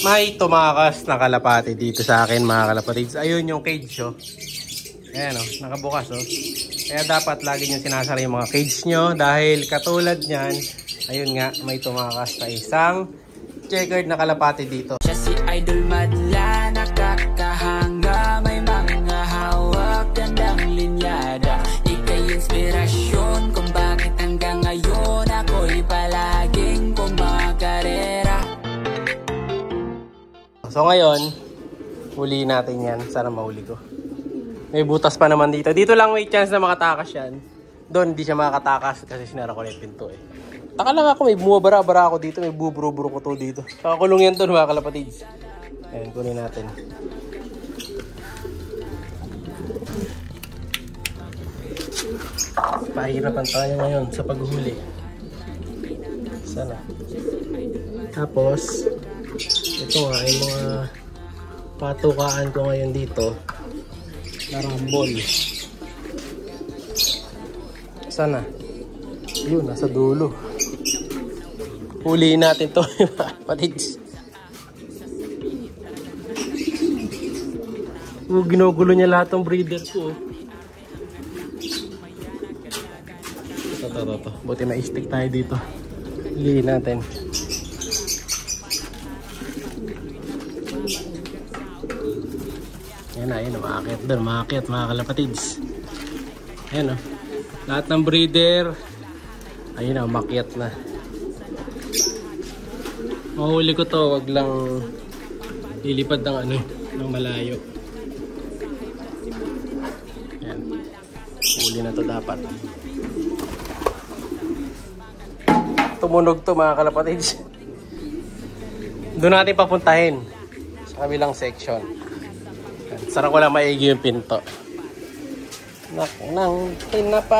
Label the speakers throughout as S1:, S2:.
S1: May tumakas na kalapati dito sa akin mga kalapatids. Ayun yung cage oh. Ayan oh, nakabukas oh. Kaya dapat lagi nyo sinasara yung mga cage nyo. Dahil katulad nyan, ayun nga, may tumakas na isang checkered na kalapati dito.
S2: Siya si Idol madla, nakakahanga, may mga hawak, gandang linyada. Ika'y inspirasyon kung bakit hanggang ngayon ako'y palaging kumakarera.
S1: So ngayon, huli natin yan. Sana mahuli ko. May butas pa naman dito. Dito lang may chance na makatakas yan. Doon hindi siya makatakas kasi sinara ko na yung pinto eh. Taka lang ako, may bumabara-bara ako dito. May buburo-buro ko to dito. Kakakulong yan doon mga kalapatids. Ayan, kunin natin. Pahirapan tayo ngayon sa paghuli. Sana. Tapos, ito nga ay mga patukaan ko ngayon dito. Narambol. Sana. Yun, nasa dulo. Huliin natin to, patids. Ginugulo niya lahat ng breeder ko. Ito. Buti na stick tayo dito. Huliin natin. Ayan, umakit doon, umakit mga kalapatids. Ayan o, lahat ng breeder, ayun na, umakit na. Mahuli ko to, wag lang lilipad ng ano, ng malayo. Ayan, huli na to dapat. Tumunog to mga kalapatids. Doon natin papuntahin sa kabilang section. Sarang ko lang maigi yung pinto. Nang tinapa.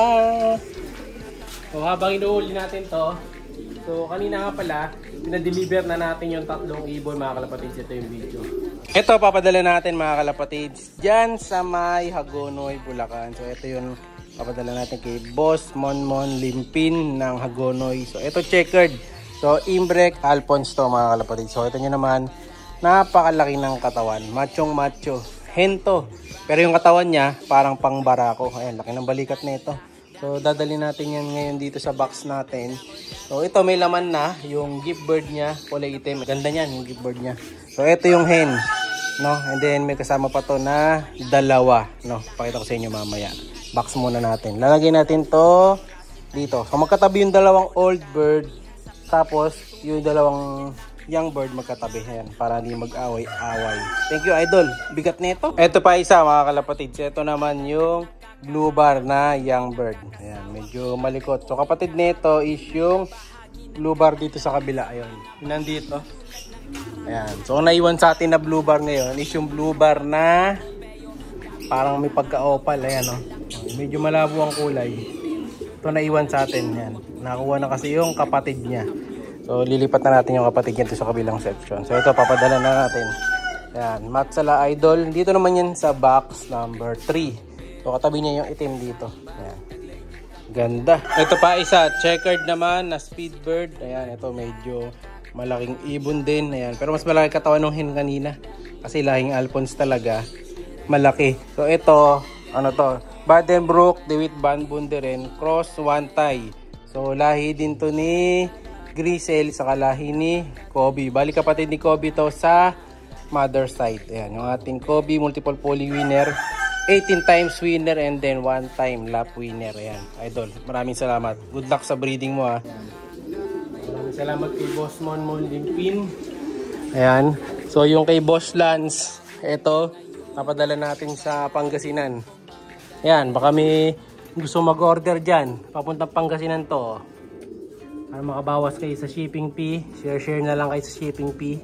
S1: So habang inuuli natin to, so kanina nga pala, pinadeliver na natin yung 3 ibon mga kalapatids. Ito yung video. Ito papadala natin mga kalapatids dyan sa may Hagonoy, Bulacan. So ito yung papadala natin kay Boss Monmon Limpin ng Hagonoy. So ito checkered. So Imbrek Alphonse to mga kalapatids. So ito nyo naman, napakalaki ng katawan. Machong macho. Hento. Pero yung katawan niya, parang pang barako. Ayan, laki ng balikat nito. So, dadali natin yan ngayon dito sa box natin. So, ito may laman na. Yung gift bird niya, kulay itim. Ganda niyan, yung gift bird niya. So, ito yung hen. No? And then, may kasama pa to na 2. No? Pakita ko sa inyo mamaya. Box muna natin. Lalagay natin to dito. So, magkatabi yung 2 old bird. Tapos, yung 2 young bird magkatabi yan para hindi mag-away-away. Thank you, Idol. Bigat nito. Ito pa isa mga kalapatids. Ito naman yung blue bar na young bird. Ayan, medyo malikot. So kapatid nito is yung blue bar dito sa kabila. Ayun. Nandito. Ayan. So naiwan sa atin na blue bar ngayon is yung blue bar na parang may pagka-opal. Ayan oh. Medyo malabo ang kulay. Ito naiwan sa atin. Ayan. Nakuha na kasi yung kapatid niya. So, lilipat na natin yung kapatid niya sa kabilang section. So, ito, papadala na natin. Ayan, Matsala Idol. Dito naman yan sa box number 3. So, katabi niya yung itim dito. Ayan. Ganda. Ito pa isa, checkered naman na speed bird. Ayan, ito medyo malaking ibon din. Ayan, pero mas malaki katawan ng hen kanina. Kasi lahing Alphonse talaga. Malaki. So, ito, ano to? Badenbrook, DeWitt Van Bunderen, cross one tie. So, lahi din to ni Grisel sa kalahi ni Kobe. Bali kapatid ni Kobe to sa mother side. Ayan, yung ating Kobe multiple poly winner, 18 times winner and then 1 time lap winner. Ayan, Idol. Maraming salamat. Good luck sa breeding mo ha. Maraming salamat kay Boss Monmon Limpin. Ayan. So yung kay Boss Lance, ito, napadala natin sa Pangasinan. Ayan, baka may gusto mag-order dyan. Papuntang Pangasinan to. Para makabawas kayo sa shipping fee, share na lang kayo sa shipping fee.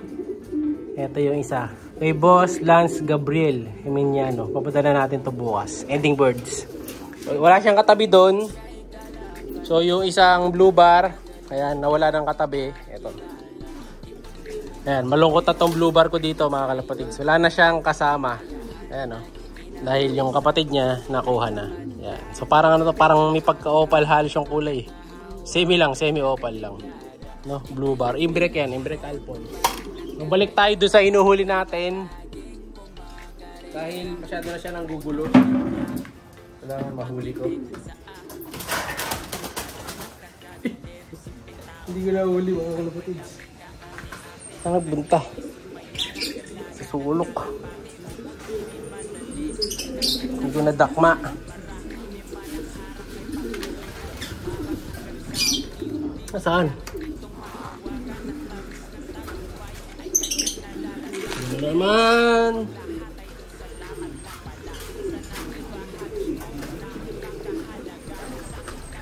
S1: Ito yung isa. Kay Boss Lance Gabriel Eminiano. Papadala natin to bukas. Ending birds. So, wala siyang katabi doon. So yung isang blue bar, ayan, nawala ng katabi. Ito. Ayan, malungkot na tong blue bar ko dito mga kalapatid. So, wala na siyang kasama. Ayan o. Dahil yung kapatid niya nakuha na. Ayan. So parang ano to, parang may pagka-opal halos yung kulay. Semi lang, semi-opal lang. No, blue bar. Imbrek yan, Imbrek Alphonse. Balik tayo doon sa inuhuli natin. Dahil masyado na siya nang gugulo. Kailangan mahuli ko. Hindi ko na huli mga kalapatids. Saan nagbunta? Sa sulok. Hindi ko na dakma. Saan? Ano naman?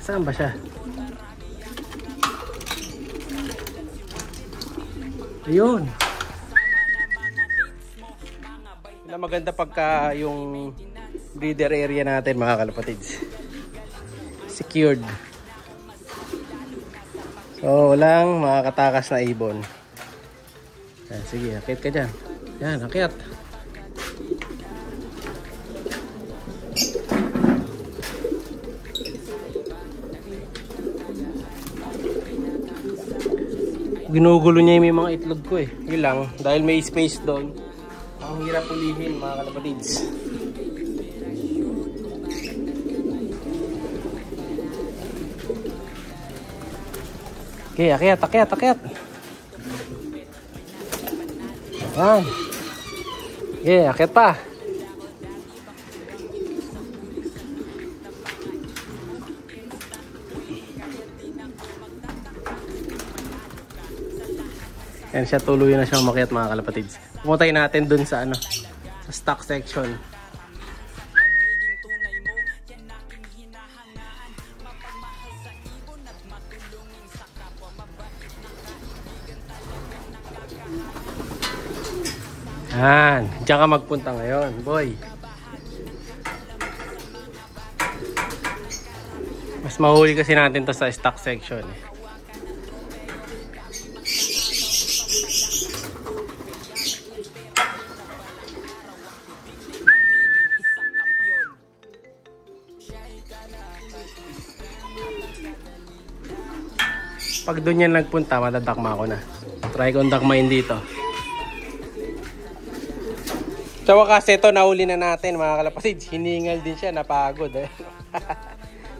S1: Saan ba siya? Ayun. Yun ang maganda pagka yung breeder area natin mga kalapatids. Secured. So walang makakatakas na ibon. Yan, sige, akit ka dyan. Yan, akit. Ginugulo niya yung mga itlog ko eh. Yun lang, dahil may space doon. Ang hirap ulihin mga kalapatids. Okay, akyat. Yan. Okay, akyat pa. Yan siya, tuloy na siya umakyat mga kalapatids. Pumuntahin natin dun sa ano, sa stock section. Yan, diyan ka magpunta ngayon, boy. Mas mahuli kasi natin to sa stock section eh. Pag doon yan nagpunta, madadakma ko na. Try kong dakmain dito. Sa wakas, ito nahuli na natin mga kalapatids. Hiningal din siya, napagod eh.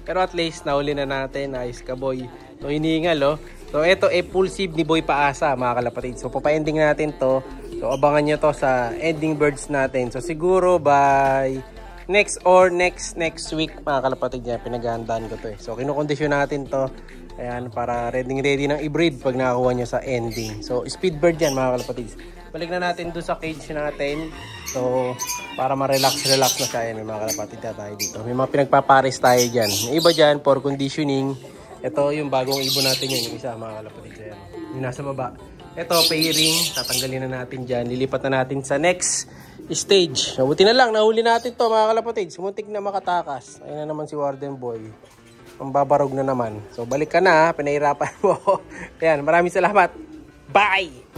S1: Pero at least nahuli na natin. Nice ka boy. So hiningal oh. So ito full sieve ni Boy Paasa mga kalapatids. So papa-ending natin to. So abangan nyo to sa ending birds natin. So siguro by next week mga kalapatids niya, pinaghahandaan ko to eh. So kinukondisyon natin to. Ayan, para ready ng i-breed pag nakakuha nyo sa ending. So speed bird yan mga kalapatids. Balik na natin doon sa cage natin. So para ma-relax na siya. Yan, may mga kalapatids na tayo dito. May mga pinagpapares tayo dyan. May iba dyan for conditioning. Ito yung bagong ibon natin yun. Yung isa mga kalapatids. Ayan. Yung nasa baba. Ito pairing. Tatanggalin na natin dyan. Lilipat na natin sa next stage. So buti na lang. Nahuli natin to mga kalapatids. Sumuntik na makatakas. Ayun na naman si Warden Boy. Ang babarog na naman. So balik ka na. Pinahirapan mo. Ayan. Maraming salamat. Bye!